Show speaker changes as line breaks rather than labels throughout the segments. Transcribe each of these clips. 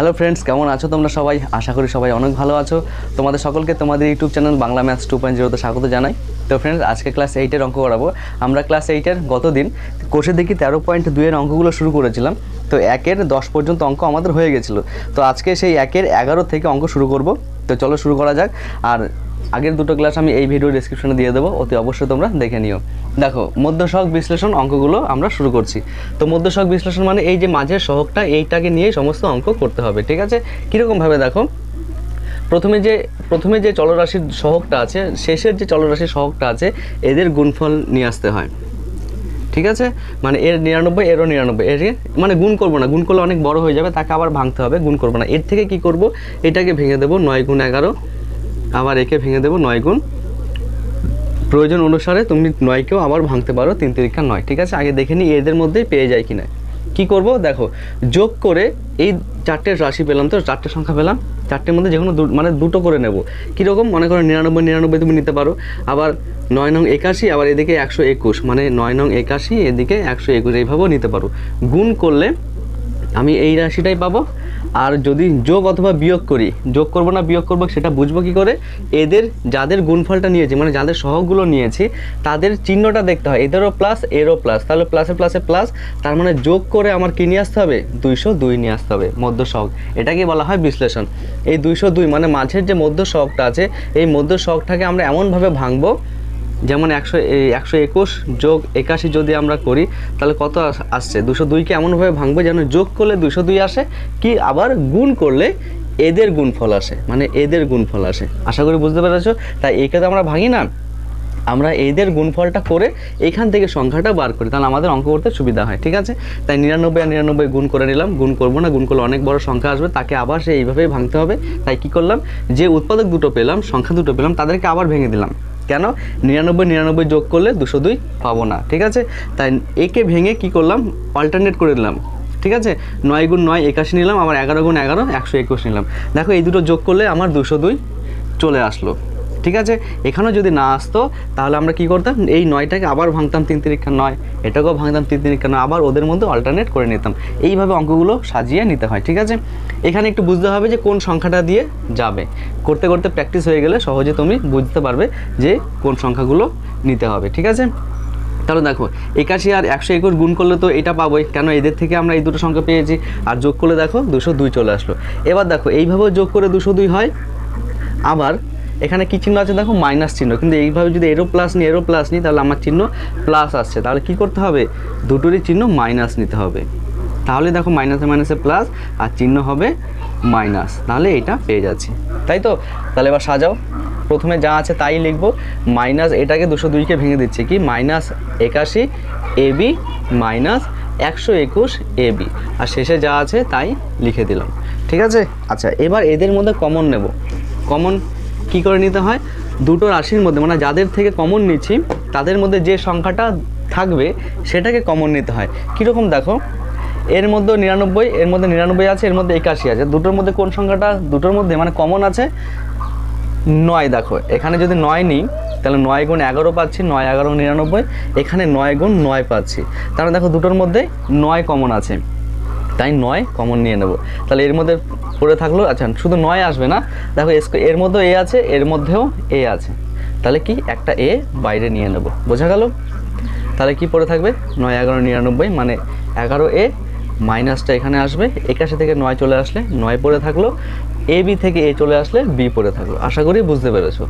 Hello friends, কেমন আছো তোমরা সবাই? আশা করি সবাই অনেক ভালো আছো। তোমাদের সকলকে তোমাদের ইউটিউব চ্যানেল বাংলা ম্যাথস 2.0 তে স্বাগত জানাই। তো ফ্রেন্ডস, আজকে ক্লাস 8-এর অঙ্ক করাবো। আমরা ক্লাস 8-এর গতদিন কোষে দেখি 13.2-এর অঙ্কগুলো শুরু করেছিলাম। তো 1-এর 10 পর্যন্ত অঙ্ক আমাদের হয়ে গেছিলো। তো আজকে সেই 1-এর 11 থেকে অঙ্ক শুরু করব। তো চলো শুরু করা যাক। আর আগের দুটো ক্লাস আমি এই ভিডিও ডেসক্রিপশনে দিয়ে দেবো, অতি অবশ্যই তোমরা দেখে নিও। দেখো, মধ্যসহগ বিশ্লেষণ অঙ্কগুলো আমরা শুরু করছি। তো মধ্যসহগ বিশ্লেষণ মানে এই যে মাঝের সহগটা, এইটাকে নিয়েই সমস্ত অঙ্ক করতে হবে, ঠিক আছে? কীরকমভাবে দেখো, প্রথমে যে চলরাশির সহগটা আছে, শেষের যে চলরাশির সহগটা আছে, এদের গুণফল নিয়ে আসতে হয়, ঠিক আছে? মানে এর 99, এরও 99, এর মানে গুণ করবো না, গুণ করলে অনেক বড় হয়ে যাবে, তাকে আবার ভাঙতে হবে, গুণ করবো না। এর থেকে কি করব, এটাকে ভেঙে দেবো 9 গুণ 11, আবার একে ভেঙে দেবো 9 গুণ। প্রয়োজন অনুসারে তুমি 9কেও আবার ভাঙতে পারো, 3 তিরিক্ষা 9, ঠিক আছে? আগে দেখে নিই এদের মধ্যেই পেয়ে যায় কিনা। কি করব, দেখো, যোগ করে এই 4টে রাশি পেলাম, তো 4টে সংখ্যা পেলাম, 4টের মধ্যে যে কোনো মানে দুটো করে নেব। কীরকম, মনে করো 99 99 তুমি নিতে পারো, আবার 9 নং 81, আবার এদিকে 121, মানে 9 নং 81 এদিকে 121, এইভাবেও নিতে পারো। গুণ করলে আমি এই রাশিটাই পাবো। আর যদি যোগ অথবা বিয়োগ করি, যোগ করব না বিয়োগ করব সেটা বুঝবো কী করে? এদের যাদের গুণফলটা নিয়েছি, মানে যাদের সহগগুলো নিয়েছি, তাদের চিহ্নটা দেখতে হয়। এদেরও প্লাস, এরও প্লাস, তাহলে প্লাসে প্লাসে প্লাস, তার মানে যোগ করে আমার কী নিয়ে আসতে হবে? 202 নিয়ে আসতে হবে মধ্য সহগ। এটাকে বলা হয় বিশ্লেষণ। এই 202 মানে মাঝের যে মধ্য সহগটা আছে, এই মধ্য সহগটাকে আমরা এমনভাবে ভাঙবো, যেমন 121 যোগ 81 যদি আমরা করি, তাহলে কত আসছে? 202কে এমনভাবে ভাঙবো যেন যোগ করলে 202 আসে, কি আবার গুণ করলে এদের গুণফল আসে, মানে এদের গুণফল আসে। আশা করি বুঝতে পেরেছো? তাই এইকে তো আমরা ভাঙি না, আমরা এদের গুণফলটা করে এইখান থেকে সংখ্যাটা বার করি, তাহলে আমাদের অঙ্ক করতে সুবিধা হয়, ঠিক আছে? তাই 99 আর 99 গুণ করে নিলাম। গুণ করবো না, গুণ করলে অনেক বড় সংখ্যা আসবে, তাকে আবার সে এইভাবেই ভাঙতে হবে। তাই কি করলাম, যে উৎপাদক দুটো পেলাম, সংখ্যা দুটো পেলাম, তাদেরকে আবার ভেঙে দিলাম। কেন? 99 99 যোগ করলে 202 পাবো না, ঠিক আছে? তাই একে ভেঙে কি করলাম, অল্টারনেট করে দিলাম, ঠিক আছে? 9 গুণ 9 81 নিলাম, আবার 11 গুণ 11 121 নিলাম। দেখো, এই দুটো যোগ করলে আমার 202 চলে আসলো, ঠিক আছে? এখানেও যদি না আসতো তাহলে আমরা কি করতাম, এই 9টাকে আবার ভাঙতাম 3 তিরিক্ষা 9, এটাকেও ভাঙতাম 3 তিরিক্ষা 9, আবার ওদের মধ্যে অল্টারনেট করে নিতাম। এইভাবে অঙ্কগুলো সাজিয়ে নিতে হয়, ঠিক আছে? এখানে একটু বুঝতে হবে যে কোন সংখ্যাটা দিয়ে যাবে। করতে করতে প্র্যাকটিস হয়ে গেলে সহজে তুমি বুঝতে পারবে যে কোন সংখ্যাগুলো নিতে হবে, ঠিক আছে? তাহলে দেখো, 81 আর 121 গুণ করলে তো এটা পাবোই, কেন এদের থেকে আমরা এই দুটো সংখ্যা পেয়েছি। আর যোগ করলে দেখো 202 চলে আসলো। এবার দেখো, এইভাবেও যোগ করে 202 হয়। আবার এখানে কী চিহ্ন আছে দেখো, মাইনাস চিহ্ন, কিন্তু এইভাবে যদি এরো প্লাস নিই তাহলে আমার চিহ্ন প্লাস আসছে, তাহলে কি করতে হবে? দুটোরই চিহ্ন মাইনাস নিতে হবে। তাহলে দেখো, মাইনাসে মাইনাসে প্লাস, আর চিহ্ন হবে মাইনাস, তাহলে এটা পেয়ে যাচ্ছি, তাই তো? তাহলে এবার সাজাও, প্রথমে যা আছে তাই লিখবো। মাইনাস, এটাকে 202কে ভেঙে দিচ্ছি, কি মাইনাস 81 এবি মাইনাস 121 এবি, আর শেষে যা আছে তাই লিখে দিলাম, ঠিক আছে? আচ্ছা, এবার এদের মধ্যে কমন নেব। কমন কি করে নিতে হয়? দুটো রাশির মধ্যে, মানে যাদের থেকে কমন নিচ্ছি তাদের মধ্যে যে সংখ্যাটা থাকবে সেটাকে কমন নিতে হয়। কীরকম দেখো, এর মধ্যে 99, এর মধ্যে 99 আছে, এর মধ্যে 81 আছে, দুটোর মধ্যে কোন সংখ্যাটা দুটোর মধ্যে মানে কমন আছে? 9। দেখো, এখানে যদি 9 নিই তাহলে 9 গুণ 11 পাচ্ছি, 9 11 99, এখানে 9 গুণ 9 পাচ্ছি, তাহলে দেখো দুটোর মধ্যে 9 কমন আছে, তাই 9 কমন নিয়ে নেব। তাহলে এর মধ্যে পড়ে থাকলো, আচ্ছা শুধু 9 আসবে না, দেখো এর মধ্যেও এ আছে, এর মধ্যেও এ আছে, তাহলে কি একটা এ বাইরে নিয়ে নেব, বোঝা গেল? তাহলে কি পড়ে থাকবে, 9 11 99, মানে 11 এ, মাইনাসটা এখানে আসবে, 81 থেকে 9 চলে আসলে 9 পড়ে থাকলো, এ বি থেকে এ চলে আসলে বি পড়ে থাকলো। আশা করি বুঝতে পেরেছো।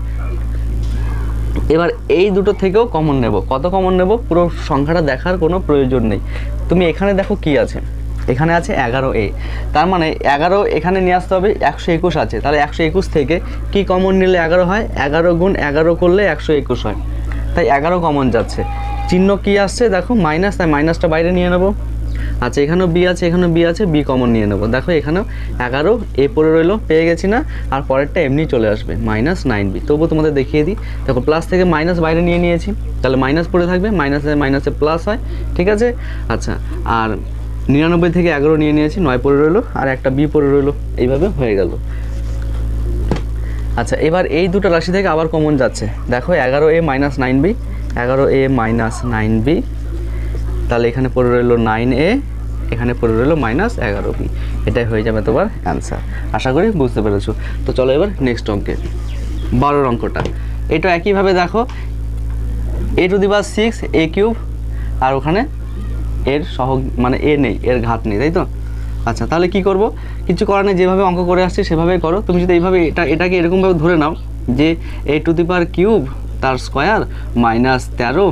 এবার এই দুটো থেকেও কমন নেব। কত কমন নেব, পুরো সংখ্যাটা দেখার কোনো প্রয়োজন নেই। তুমি এখানে দেখো কি আছে, এখানে আছে 11a, তার মানে 11 এখানে নিয়ে আসতে হবে, 121 আছে, তাহলে 121 থেকে কি কমন নিলে 11 হয়? 11 গুণ 11 করলে 121 হয়, তাই 11 কমন যাচ্ছে। চিহ্ন কি আসছে দেখো, মাইনাস, তাই মাইনাসটা বাইরে নিয়ে নেব। আচ্ছা, এখানেও বি আছে, এখানেও বি আছে, বি কমন নিয়ে নেব। দেখো, এখানেও 11 এ পড়ে রইলো, পেয়ে গেছি না? আর পরেরটা এমনি চলে আসবে, মাইনাস 9b। তবুও তোমাদের দেখিয়ে দিই, দেখো প্লাস থেকে মাইনাস বাইরে নিয়ে নিয়েছি, তাহলে মাইনাস পড়ে থাকবে, মাইনাসে মাইনাসে প্লাস হয়, ঠিক আছে? আচ্ছা, আর 99 থেকে 11 নিয়ে নিয়েছি, 9 পড়ে রইলো, আর একটা বি পড়ে রইলো, এইভাবে হয়ে গেল। আচ্ছা, এবার এই দুটো রাশি থেকে আবার কমন যাচ্ছে, দেখো 11a minus 9b, 11a minus 9b, তাহলে এখানে পড়ে রইলো 9a, এখানে পড়ে রইলো মাইনাস 11b। এটাই হয়ে যাবে তোমার অ্যান্সার। আশা করি বুঝতে পেরেছো। তো চলো এবার নেক্সট অঙ্কে 12 অঙ্কটা। এটা একইভাবে দেখো a⁶ a³ আর ওখানে এর সহগ মানে এ নেই, এর ঘাত নেই, তাই তো? আচ্ছা তাহলে কি করব, কিছু করার নেই, যেভাবে অঙ্ক করে আসছে সেভাবেই করো। তুমি যদি এইভাবে এটাকে এরকমভাবে ধরে নাও যে a³ তার স্কোয়ার -13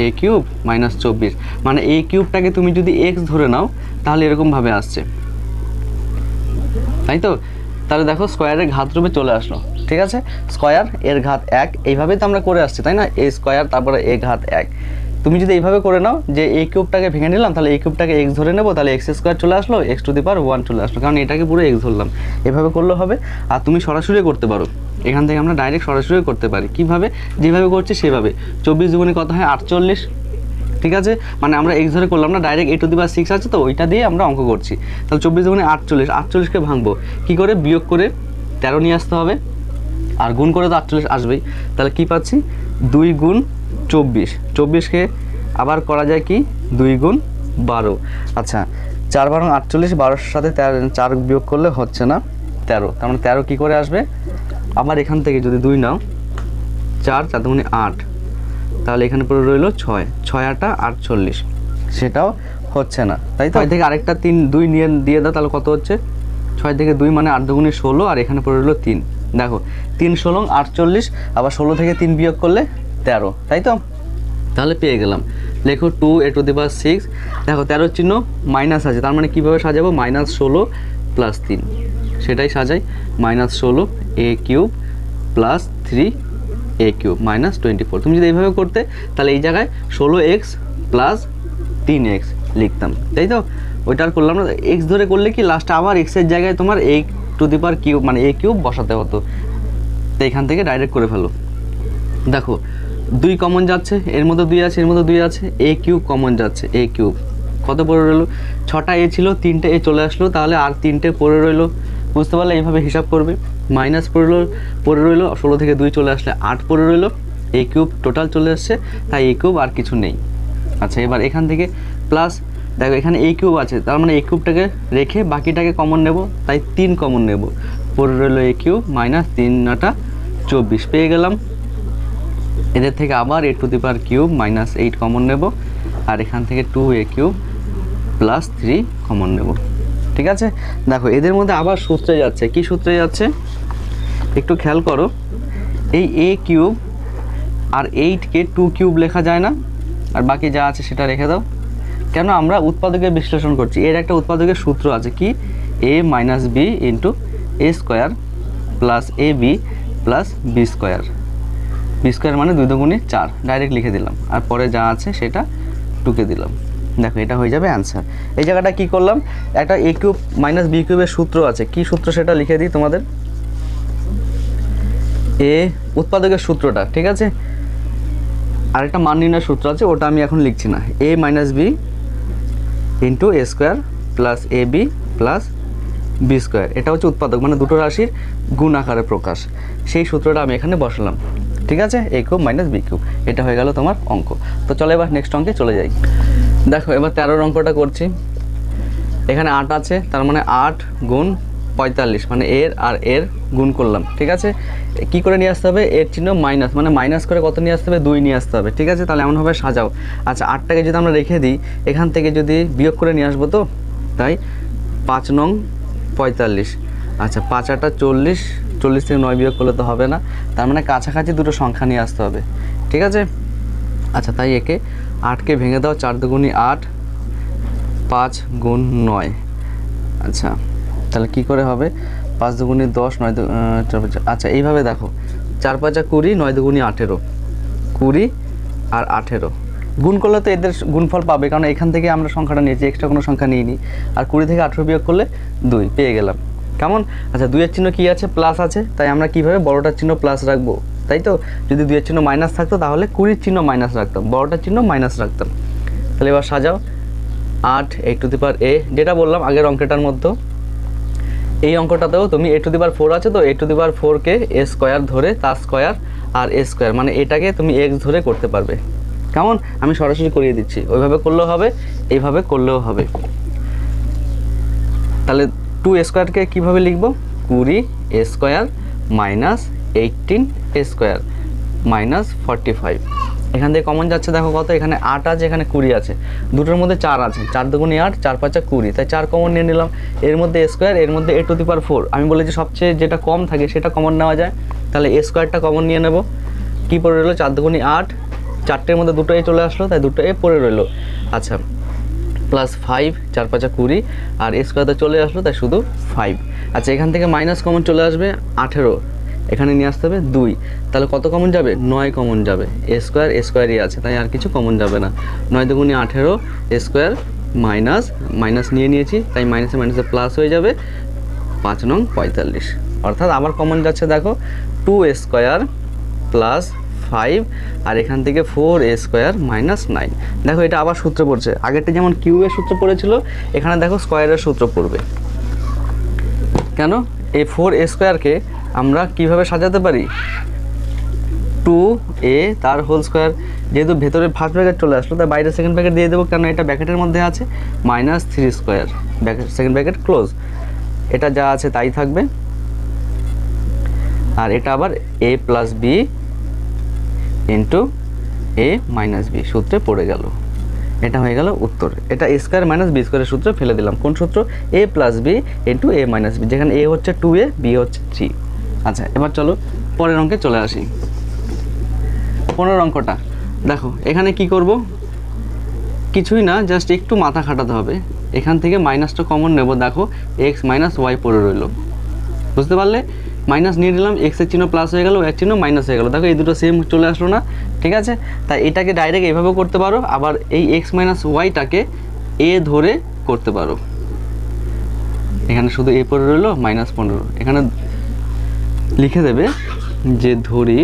a³ -24, মানে a³ তুমি যদি x ধরে নাও তাহলে এরকমভাবে আসছে, তাই তো? তাহলে দেখো স্কোয়ারের ঘাত রূপে চলে আসলো, ঠিক আছে? স্কোয়ার এর ঘাত 1, এইভাবেই তো আমরা করে আসছি, তাই না? a স্কোয়ার তারপরে a ঘাত 1। তুমি যদি এইভাবে করে নাও যে a³ ভেঙে নিলাম, তাহলে a³ x ধরে নেবো, তাহলে x² চলে আসলো, x⁴ চলে আসলো, কারণ এটাকে পুরো x ধরলাম। এভাবে করলে হবে। আর তুমি সরাসরি করতে পারো, এখান থেকে আমরা ডাইরেক্ট সরাসরি করতে পারি। কিভাবে? যেভাবে করছি সেভাবে। 24 দুগুণে কত হয়? 48, ঠিক আছে? মানে আমরা x ধরে করলাম না, ডাইরেক্ট a⁶ আছে তো ওইটা দিয়ে আমরা অঙ্ক করছি। তাহলে 24 দুগুণে 48, 48কে ভাঙবো কী করে? বিয়োগ করে 13 নিয়ে আসতে হবে, আর গুণ করে তো 48 আসবেই। তাহলে কি পাচ্ছি? 2 গুণ 24, 24কে আবার করা যায় কি 2 গুণ 12। আচ্ছা 4 12 48, 12-র সাথে 4 বিয়োগ করলে হচ্ছে না 13, তার মানে 13 কী করে আসবে? আবার এখান থেকে যদি 2 নাও, 4 4 দুগুণে 8, তাহলে এখানে পড়ে রইলো 6, 6 8 48, সেটাও হচ্ছে না, তাই তো? 6 থেকে আরেকটা 2 নিয়ে দিয়ে দাও, তাহলে কত হচ্ছে? 6 থেকে 2 মানে 8 দুগুণে 16, আর এখানে পড়ে রইলো 3। দেখো 3 16 48, আবার 16 থেকে 3 বিয়োগ করলে 13, তাই তো? তাহলে পেয়ে গেলাম। লেখো 2a⁶। দেখো 13 চিহ্ন মাইনাস আছে, তার মানে কীভাবে সাজাবো? -16 + 3, সেটাই সাজাই। -16 a³ + 3a³ -24। তুমি যদি এইভাবে করতে তাহলে এই জায়গায় 16x + 3x লিখতাম, তাই তো? ওইটা আর করলাম না। x ধরে করলে কি লাস্টে আবার x এর জায়গায় তোমার a³ মানে a³ বসাতে হতো, তো এখান থেকে ডাইরেক্ট করে ফেলো। দেখো 2 কমন যাচ্ছে, এর মধ্যে 2 আছে, এর মধ্যে 2 আছে, a³ কমন যাচ্ছে, a³ কত পড়ে রইলো? 6টা a ছিল, 3টে a চলে আসলো, তাহলে আর 3টে পড়ে রইলো। বুঝতে পারলে? এইভাবে হিসাব করবে। মাইনাস পড়ে রইলো, 16 থেকে 2 চলে আসলে 8 পড়ে রইলো, a³ টোটাল চলে আসছে, তাই a³ আর কিছু নেই। আচ্ছা এবার এখান থেকে প্লাস, দেখো এখানে a³ আছে, তার মানে a³ রেখে বাকিটাকে কমন নেব, তাই 3 কমন নেব, পড়ে রইলো a³ -3 9 24, পেয়ে গেলাম। এদের থেকে আবার a³ -8 কমন নেব, আর এখান থেকে 2a³ + 3 কমন নেব, ঠিক আছে? দেখো এদের মধ্যে আবার সূত্রে যাচ্ছে, কি সূত্রে যাচ্ছে একটু খেয়াল করো। এই a³ আর 8কে 2³ লেখা যায় না, আর বাকি যা আছে সেটা রেখে দাও। কেন? আমরা উৎপাদকের বিশ্লেষণ করছি, এর একটা উৎপাদকের সূত্র আছে, কি a - b * a² + ab + b², b² মানে 2 দুগুণে 4, ডাইরেক্ট লিখে দিলাম, আর পরে যা আছে সেটা টুকে দিলাম। দেখো এটা হয়ে যাবে অ্যান্সার। এই জায়গাটা কি করলাম? একটা a³ - b³ এর সূত্র আছে, কি সূত্র সেটা লিখে দিই তোমাদের। উৎপাদকের সূত্রটা, ঠিক আছে? আরেকটা মান নির্ণয়ের সূত্র আছে, ওটা আমি এখন লিখছি না। a - b * a² + ab + b², এটা হচ্ছে উৎপাদক, মানে দুটো রাশির গুণ আকারে প্রকাশ। সেই সূত্রটা আমি এখানে বসালাম, ঠিক আছে? a³ - b³, এটা হয়ে গেল তোমার অঙ্ক। তো চলো এবার নেক্সট অঙ্কে চলে যাই। দেখো এবার 13 অঙ্কটা করছি। এখানে 8 আছে, তার মানে 8 গুণ 45, মানে এর আর এর গুণ করলাম, ঠিক আছে? কি করে নিয়ে আসতে হবে? এর চিহ্ন মাইনাস, মানে মাইনাস করে কত নিয়ে আসতে হবে? 2 নিয়ে আসতে হবে, ঠিক আছে? তাহলে এমনভাবে সাজাও। আচ্ছা 8টাকে যদি আমরা রেখে দিই, এখান থেকে যদি বিয়োগ করে নিয়ে আসবো, তো তাই 5 নং 45। আচ্ছা 5 8 40, 40 থেকে 9 বিয়োগ করলে তো হবে না, তার মানে কাছাকাছি দুটো সংখ্যা নিয়ে আসতে হবে, ঠিক আছে? আচ্ছা তাই একে 8কে ভেঙে দাও, 4 দুগুণে 8, 5 গুণ 9। আচ্ছা তাহলে কি করে হবে? 5 দুগুণে 10, 9 আচ্ছা এইভাবে দেখো, 4 5 20, 9 দুগুণে 18, 20 আর 18 গুণ করলে তো এদের গুণফল পাবে, কারণ এখান থেকে আমরা সংখ্যাটা নিয়েছি, এক্সট্রা কোনো সংখ্যা নিইনি। আর 20 থেকে 18 বিয়োগ করলে 2, পেয়ে গেলাম। কেমন? আচ্ছা 2 এর চিহ্ন কী আছে? প্লাস আছে, তাই আমরা কীভাবে বড়টার চিহ্ন প্লাস রাখবো, তাই তো? যদি 2 এর চিহ্ন মাইনাস থাকতো তাহলে 20 চিহ্ন মাইনাস রাখতাম, বড়টার চিহ্ন মাইনাস রাখতাম। তাহলে এবার সাজাও। 8 a⁴, যেটা বললাম আগের অঙ্কটার মধ্যে, এই অঙ্কটাতেও তুমি a⁴ আছে, তো a⁴কে a² ধরে, তার স্কোয়ার আর a² মানে এটাকে তুমি x ধরে করতে পারবে। কেমন? আমি সরাসরি করিয়ে দিচ্ছি, ওইভাবে করলেও হবে, এইভাবে করলেও হবে। তাহলে টু স্কোয়ারকে কীভাবে লিখবো, 20 এ স্কোয়ার মাইনাস 18 এ স্কোয়ার মাইনাস 45। এখান থেকে কমন যাচ্ছে দেখো কত, এখানে 8 আছে, এখানে 20 আছে, দুটোর মধ্যে 4 আছে, 4 দুগুণে 8, 4 5 20, তাই 4 কমন নিয়ে নিলাম। এর মধ্যে স্কোয়ার, এর মধ্যে a⁴ আমি বলেছি সবচেয়ে যেটা কম থাকে সেটা কমন নেওয়া যায়, তাহলে এ স্কোয়ারটা কমন নিয়ে নেব। কী পড়ে রইলো, 4 দুগুণে 8, 4টের মধ্যে দুটো এ চলে আসলো, তাই দুটো এ পড়ে রইলো। আচ্ছা, প্লাস 5, 4 5 20, আর এ স্কোয়ারতে চলে আসলো, তাই শুধু 5। আচ্ছা, এখান থেকে মাইনাস কমন চলে আসবে 18, এখানে নিয়ে আসতে হবে 2, তাহলে কত কমন যাবে, 9 কমন যাবে। এ স্কোয়ারই আছে, তাই আর কিছু কমন যাবে না। 9 দুগুণে 18 এ স্কোয়ার মাইনাস নিয়ে নিয়েছি, তাই মাইনাসে মাইনাসে প্লাস হয়ে যাবে 5 নং 45। অর্থাৎ আবার কমন যাচ্ছে দেখো 2 স্কোয়ার প্লাস 5, আর এখান থেকে 4 এ স্কোয়ার মাইনাস 9। দেখো এটা আবার সূত্র পড়ছে, আগেরটা যেমন কিউবের সূত্র পড়েছিল, এখানে দেখো স্কোয়ারের সূত্র পড়বে। কেন, এই 4 এ স্কোয়ারকে আমরা কিভাবে সাজাতে পারি, 2a তার হোল স্কোয়ার, যেহেতু ভেতরে ফার্স্ট ব্র্যাকেট চলে আসলো তাই বাইরে সেকেন্ড ব্র্যাকেট দিয়ে দেবো, কেন এটা ব্র্যাকেটের মধ্যে আছে, minus 3 square bracket second bracket close, এটা যা আছে তাই থাকবে। আর এটা আবার a plus b into a minus b সূত্রে পড়ে গেল, এটা হয়ে গেল উত্তর। এটা a স্কোয়ার মাইনাস বি স্কোয়ারের সূত্রে ফেলে দিলাম। কোন সূত্র, a plus b into a minus b, যেখানে a হচ্ছে 2a, b হচ্ছে 3। আচ্ছা, এবার চলো পরের অঙ্কে চলে আসি। 15 অঙ্কটা দেখো, এখানে কি করব, কিছুই না, জাস্ট একটু মাথা খাটাতে হবে। এখান থেকে মাইনাসটা কমন নেব, দেখো এক্স মাইনাস ওয়াই পড়ে রইল, বুঝতে পারলে, মাইনাস নিয়ে নিলাম, এক্সের চিহ্ন প্লাস হয়ে গেল, এর চিহ্ন মাইনাস হয়ে গেল, দেখো এই দুটো সেম চলে আসলো না, ঠিক আছে। তাই এটাকে ডাইরেক্ট এইভাবেও করতে পারো, আবার এই এক্স মাইনাস ওয়াইটাকে এ ধরে করতে পারো। এখানে শুধু এ পড়ে রইল মাইনাস 15, এখানে লিখে দেবে যে ধরি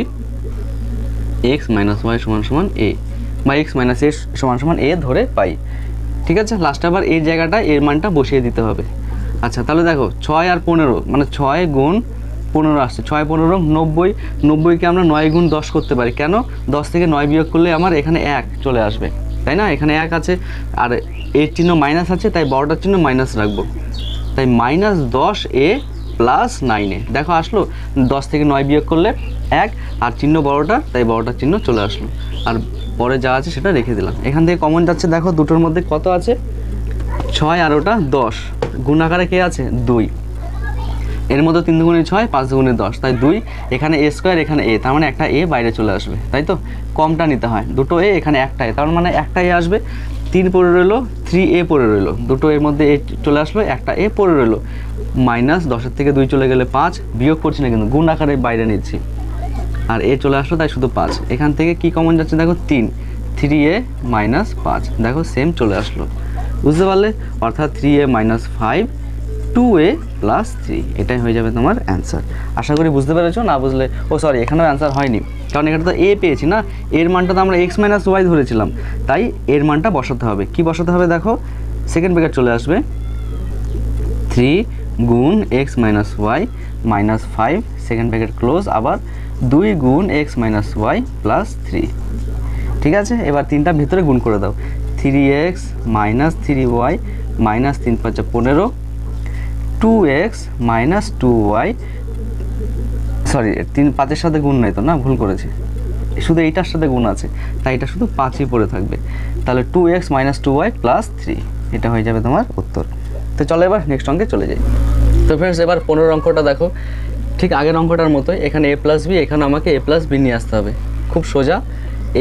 এক্স মাইনাস ওয়াই সমান সমান এ, বা এক্স মাইনাস এ সমান সমান এ ধরে পাই, ঠিক আছে। লাস্টে আবার এই জায়গাটায় এর মানটা বসিয়ে দিতে হবে। আচ্ছা, তাহলে দেখো 6 আর 15, মানে 6 গুণ 15 আসছে, 6 15 90, 90কে আমরা 9 গুণ 10 করতে পারি। কেন, 10 থেকে 9 বিয়োগ করলে আমার এখানে 1 চলে আসবে, তাই না, এখানে 1 আছে, আর এর চিহ্ন মাইনাস আছে, তাই বড়টার চিহ্ন মাইনাস রাখবো, তাই মাইনাস 10a প্লাস 9a, দেখো আসলো, 10 থেকে 9 বিয়োগ করলে 1, আর চিহ্ন বড়টা, তাই বড়টার চিহ্ন চলে আসলো, আর পরে যা আছে সেটা রেখে দিলাম। এখান থেকে কমন যাচ্ছে দেখো, দুটোর মধ্যে কত আছে, 6 আর ওটা 10, গুণ আকারে কে আছে, 2, এর মধ্যে 3 দুগুণে 6, 5 দুগুণে 10, তাই 2, এখানে এ স্কোয়ার, এখানে এ, তার মানে একটা এ বাইরে চলে আসবে, তাই তো, কমটা নিতে হয়, দুটো এ, এখানে একটা এ, তার মানে একটা এ আসবে। 3 পড়ে রইলো, 3a পড়ে রইলো, দুটো এর মধ্যে এ চলে আসলো, একটা এ পড়ে রইলো, মাইনাস 10-এর থেকে 2 চলে গেলে 5, বিয়োগ করছি না কিন্তু, গুণ আকারে বাইরে নিচ্ছি, আর এ চলে আসলো, তাই শুধু 5। এখান থেকে কি কমন যাচ্ছে দেখো, 3a মাইনাস 5, দেখো সেম চলে আসলো, বুঝতে পারলে, অর্থাৎ 3a মাইনাস 5, 2a প্লাস 3, এটাই হয়ে যাবে তোমার অ্যান্সার। আশা করি বুঝতে পেরেছো, না বুঝলে, ও সরি, এখানেও অ্যান্সার হয়নি, কারণ এখানে তো এ পেয়েছি না, এর মানটা তো আমরা এক্স মাইনাস ওয়াই ধরেছিলাম, তাই এর মানটা বসাতে হবে। কি বসাতে হবে দেখো, সেকেন্ড ব্র্যাকেট চলে আসবে, 3 গুণ x minus y minus 5, second bracket close, আবার 2 গুণ এক্স মাইনাস ওয়াই প্লাস 3, ঠিক আছে। এবার 3টা ভিতরে গুণ করে দাও, 3x minus 3y minus 3 5 15, 2x minus 2y, sorry 3 5-এর সাথে গুণ নাই তো, না ভুল করেছি, শুধু এইটার সাথে গুণ আছে, তাই এটা শুধু 5ই পড়ে থাকবে, তাহলে 2x মাইনাস 2y প্লাস 3, এটা হয়ে যাবে তোমার উত্তর। তো চলো এবার নেক্সট অঙ্কে চলে যাই। তো ফ্রেন্ডস, এবার 15 অঙ্কটা দেখো, ঠিক আগের অঙ্কটার মতোই, এখানে a প্লাস বি, এখানে আমাকে a প্লাস বি নিয়ে আসতে হবে, খুব সোজা,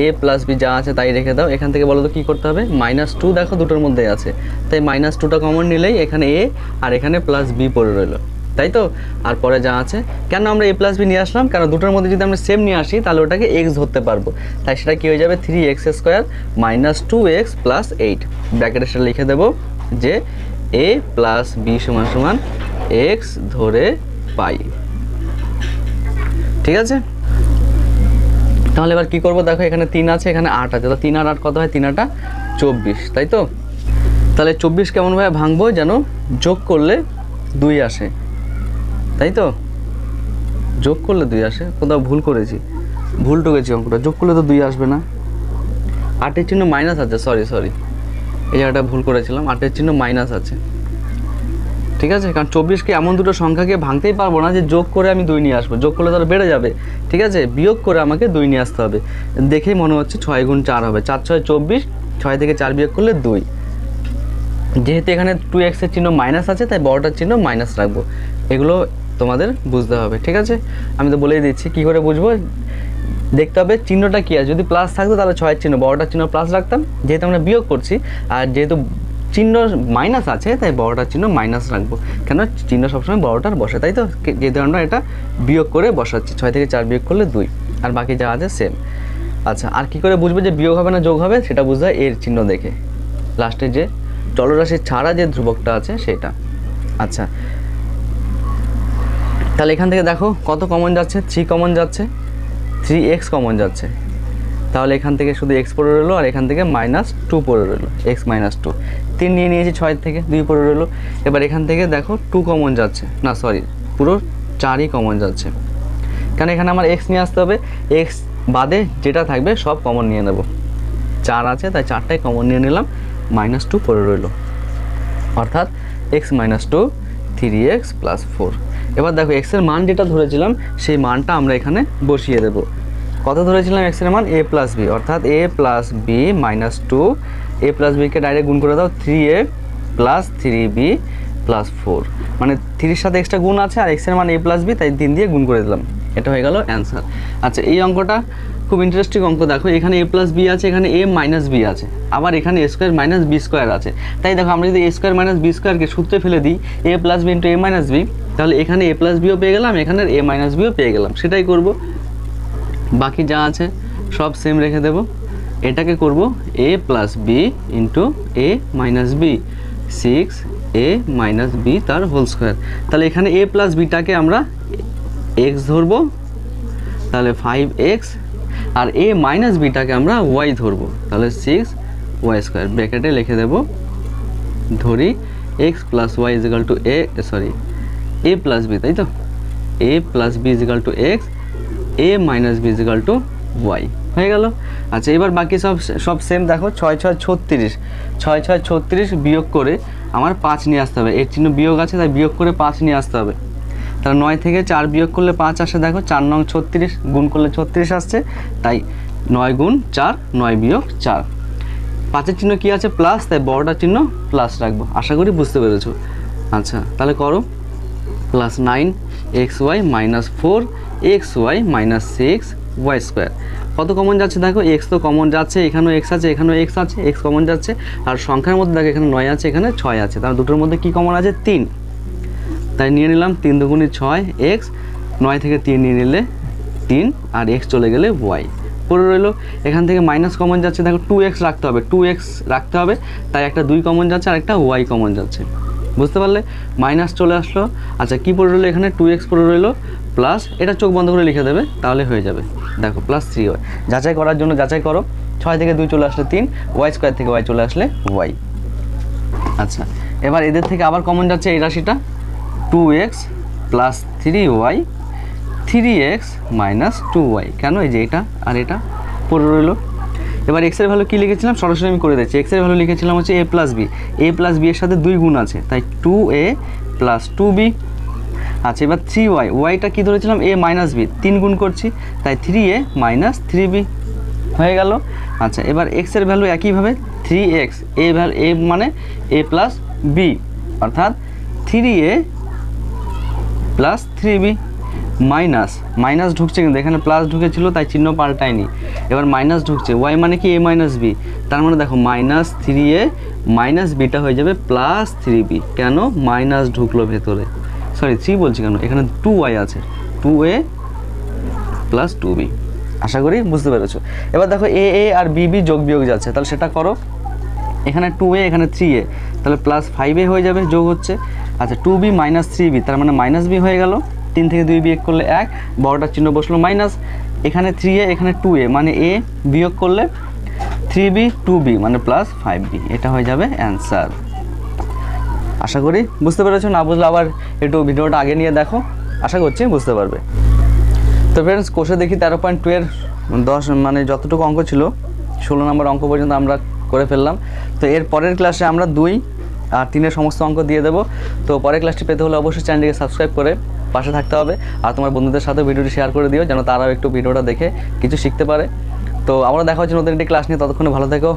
a প্লাস বি যা আছে তাই রেখে দাও। এখান থেকে বলো তো কী করতে হবে, -2 দেখো দুটোর মধ্যেই আছে, তাই -2টা কমন নিলেই এখানে a আর এখানে প্লাস বি পড়ে রইলো, তাই তো। আর পরে যা আছে, কেন আমরা a প্লাস বি নিয়ে আসলাম, কারণ দুটোর মধ্যে যদি আমরা সেম নিয়ে আসি তাহলে ওটাকে x ধরতে পারবো, তাই সেটা কী হয়ে যাবে, 3x square minus 2x plus 8, ব্র্যাকেটে সেটা লিখে দেবো যে a প্লাস বি সমান সমান x ধরে পাই, ঠিক আছে। তাহলে এবার কী করবো দেখো, এখানে 3 আছে, এখানে 8 আছে, তো 3 আর 8 কত হয়, 3 8 24, তাই তো। তাহলে 24 কেমনভাবে ভাঙবো, যেন যোগ করলে 2 আসে, তাই তো, যোগ করলে 2 আসে, কোথাও ভুল করেছি, ভুল টুকেছি অঙ্কটা, যোগ করলে তো 2 আসবে না, 8-এর চিহ্ন মাইনাস আছে, সরি এই জায়গাটা ভুল করেছিলাম, 8-এর চিহ্ন মাইনাস আছে, ঠিক আছে, কারণ 24কে এমন দুটো সংখ্যাকে ভাঙতেই পারবো না যে যোগ করে আমি 2 নিয়ে আসবো, যোগ করলে তাহলে বেড়ে যাবে। ঠিক আছে, বিয়োগ করে আমাকে 2 নিয়ে আসতে হবে। দেখেই মনে হচ্ছে 6 গুণ 4 হবে, 4 6 24, 6 থেকে 4 বিয়োগ করলে 2। যেহেতু এখানে 2x এর চিহ্ন মাইনাস আছে তাই বড়টার চিহ্ন মাইনাস রাখবো। এগুলো তোমাদের বুঝতে হবে। ঠিক আছে, আমি তো বলেই দিচ্ছি কী করে বুঝবো। দেখতে হবে চিহ্নটা কী আছে, যদি প্লাস থাকতো তাহলে 6 এর চিহ্ন, বড়টার চিহ্ন প্লাস রাখতাম, যেহেতু আমরা বিয়োগ করছি। আর যেহেতু চিহ্ন মাইনাস আছে তাই বড়টার চিহ্ন মাইনাস রাখবো, কেন চিহ্ন সবসময় বড়টার বসে, তাই তো। যেহেতু আমরা এটা বিয়োগ করে বসাচ্ছি, 6 থেকে 4 বিয়োগ করলে 2, আর বাকি যা আছে সেম। আচ্ছা, আর কী করে বুঝবো যে বিয়োগ হবে না যোগ হবে, সেটা বুঝতে হয় এর চিহ্ন দেখে, লাস্টে যে চলরাশি ছাড়া যে ধ্রুবকটা আছে সেটা। আচ্ছা, তাহলে এখান থেকে দেখো কত কমন যাচ্ছে, 3 কমন যাচ্ছে, 3x কমন যাচ্ছে। তাহলে এখান থেকে শুধু x পড়ে রইলো, আর এখান থেকে -2 পড়ে রইলো, x - 2। 3 নিয়ে নিয়েছি 6 থেকে, 2 পড়ে রইলো। এবার এখান থেকে দেখো 2 কমন যাচ্ছে, না সরি পুরো 4ই কমন যাচ্ছে, কারণ এখানে আমার x নিয়ে আসতে হবে, x বাদে যেটা থাকবে সব কমন নিয়ে নেব। 4 আছে তাই 4টাই কমন নিয়ে নিলাম, -2 পড়ে রইলো, অর্থাৎ x - 2 3x + 4। এবার দেখো x এর মান যেটা ধরেছিলাম সেই মানটা আমরা এখানে বসিয়ে দেব। কত ধরেছিলাম x এর মান? a + b, অর্থাৎ a + b - 2, a + b K direct গুণ করে দাও, 3a + 3b + 4, মানে 3 এর সাথে এক্সট্রা গুণ আছে আর x এর মান a + b, তাই 3 দিয়ে গুণ করে দিলাম, এটা হয়ে গেল অ্যান্সার। আচ্ছা, এই অঙ্কটা খুব ইন্টারেস্টিং অঙ্ক। দেখো এখানে a + b আছে, এখানে a - b আছে, আবার এখানে a² - b² আছে। তাই দেখো আমরা যদি a² - b² কে সূত্রে ফেলে দিই a + b × a - b, তাহলে এখানে a + bও পেয়ে গেলাম, এখানে a - bও পেয়ে গেলাম, সেটাই করব। বাকি যা আছে সব সেম রেখে দেব। এটাকে করব a + b × a - b, 6a - b তার হোল স্কোয়ার। তাহলে এখানে a + bটাকে আমরা x ধরবো, তাহলে 5x, আর a - bটাকে আমরা y ধরবো, তাহলে 6y²। ব্র্যাকেটে লিখে দেব, ধরি x + y = a + b, তাই তো, a + b = x, a - b = y হয়ে গেল। আচ্ছা, এবার বাকি সব সেম। দেখো 6 6 36, 6 6 36 বিয়োগ করে আমার 5 নিয়ে আসতে হবে, এর চিহ্ন বিয়োগ আছে তাই বিয়োগ করে 5 নিয়ে আসতে হবে। তাহলে 9 থেকে 4 বিয়োগ করলে 5 আসে, দেখো 4 9 36, গুণ করলে 36 আসছে, তাই 9 গুণ 4, 9 - 4। 5-এর চিহ্ন কী আছে? প্লাস, তাই বড়টার চিহ্ন প্লাস রাখবো। আশা করি বুঝতে পেরেছো। আচ্ছা, তাহলে করো +9xy - 4xy - 6y²। কত কমন যাচ্ছে? দেখো x তো কমন যাচ্ছে, এখানেও x আছে, এখানেও x আছে, x কমন যাচ্ছে। আর সংখ্যার মধ্যে দেখো এখানে 9 আছে, এখানে 6 আছে, তার দুটোর মধ্যে কি কমন আছে? 3, তাই নিয়ে নিলাম 3 × 2 = 6x, 9 থেকে 3 নিয়ে নিলে 3, আর x চলে গেলে y পড়ে রইলো। এখান থেকে মাইনাস কমন যাচ্ছে, দেখো 2x রাখতে হবে, 2x রাখতে হবে, তাই একটা 2 কমন যাচ্ছে আর একটা y কমন যাচ্ছে, বুঝতে পারলে? মাইনাস চলে আসলো। আচ্ছা, কি পড়ে রইলো? এখানে 2x পড়ে রইলো, প্লাস, এটা চোখ বন্ধ করে লিখে দেবে তাহলে হয়ে যাবে। দেখো +3y, যাচাই করার জন্য যাচাই করো, 6 থেকে 2 চলে আসলে 3, y² থেকে y চলে আসলে y। আচ্ছা, এবার এদের থেকে আবার কমন যাচ্ছে এই রাশিটা, 2x + 3y, 3x - 2y, কেন? এই যে এটা আর এটা পড়ে রইলো। এবার x এর ভ্যালু কী লিখেছিলাম? সরাসরি আমি করে দিচ্ছি। x এর ভ্যালু লিখেছিলাম হচ্ছে a + b, a + b এর সাথে 2 গুণ আছে, তাই 2a + 2b। আচ্ছা, এবার 3y, yটা কী ধরেছিলাম? a - b, 3 গুণ করছি, তাই 3a - 3b হয়ে গেল। আচ্ছা, এবার x এর ভ্যালু একইভাবে 3x, a মানে a + b, অর্থাৎ 3a + 3b, মাইনাস ঢুকছে, কিন্তু এখানে প্লাস ঢুকেছিল তাই চিহ্ন পাল্টায়নি, এবার মাইনাস ঢুকছে। y মানে কি? a - b, তার মানে দেখো -3a - bটা হয়ে যাবে +3b, কেন? মাইনাস ঢুকলো ভেতরে, সরি 3 বলছি কেন, এখানে 2y আছে, 2a + 2b। আশা করি বুঝতে পেরেছো। এবার দেখো a আর b যোগ বিয়োগ যাচ্ছে, তাহলে সেটা করো। এখানে 2a, এখানে 3a, তাহলে +5a হয়ে যাবে, যোগ হচ্ছে। আচ্ছা, 2b - 3b, তার মানে -b হয়ে গেল। 3 থেকে 2 বিয়োগ করলে 1, বড়টার চিহ্ন বসলো মাইনাস, এখানে 3a, এখানে 2a, মানে a বিয়োগ করলে 3b 2b, মানে +5b, এটা হয়ে যাবে অ্যান্সার। আশা করি বুঝতে পেরেছো। না বুঝলে আবার একটু ভিডিওটা আগে নিয়ে দেখো, আশা করছি বুঝতে পারবে। তো ফ্রেন্ডস, কোষে দেখি 13.2 এর 10, মানে যতটুকু অঙ্ক ছিল 16 নম্বর অঙ্ক পর্যন্ত আমরা করে ফেললাম। তো এর পরের ক্লাসে আমরা 2, আর 3-এর সমস্ত অঙ্ক দিয়ে দেবো। তো পরের ক্লাসটি পেতে হলে অবশ্যই চ্যানেলটিকে সাবস্ক্রাইব করে পাশে থাকতে হবে, আর তোমার বন্ধুদের সাথে ভিডিওটি শেয়ার করে দিও যেন তারাও একটু ভিডিওটা দেখে কিছু শিখতে পারে। তো আমরা দেখা হচ্ছে নতুন একটি ক্লাস নিয়ে, ততক্ষণে ভালো থেকো।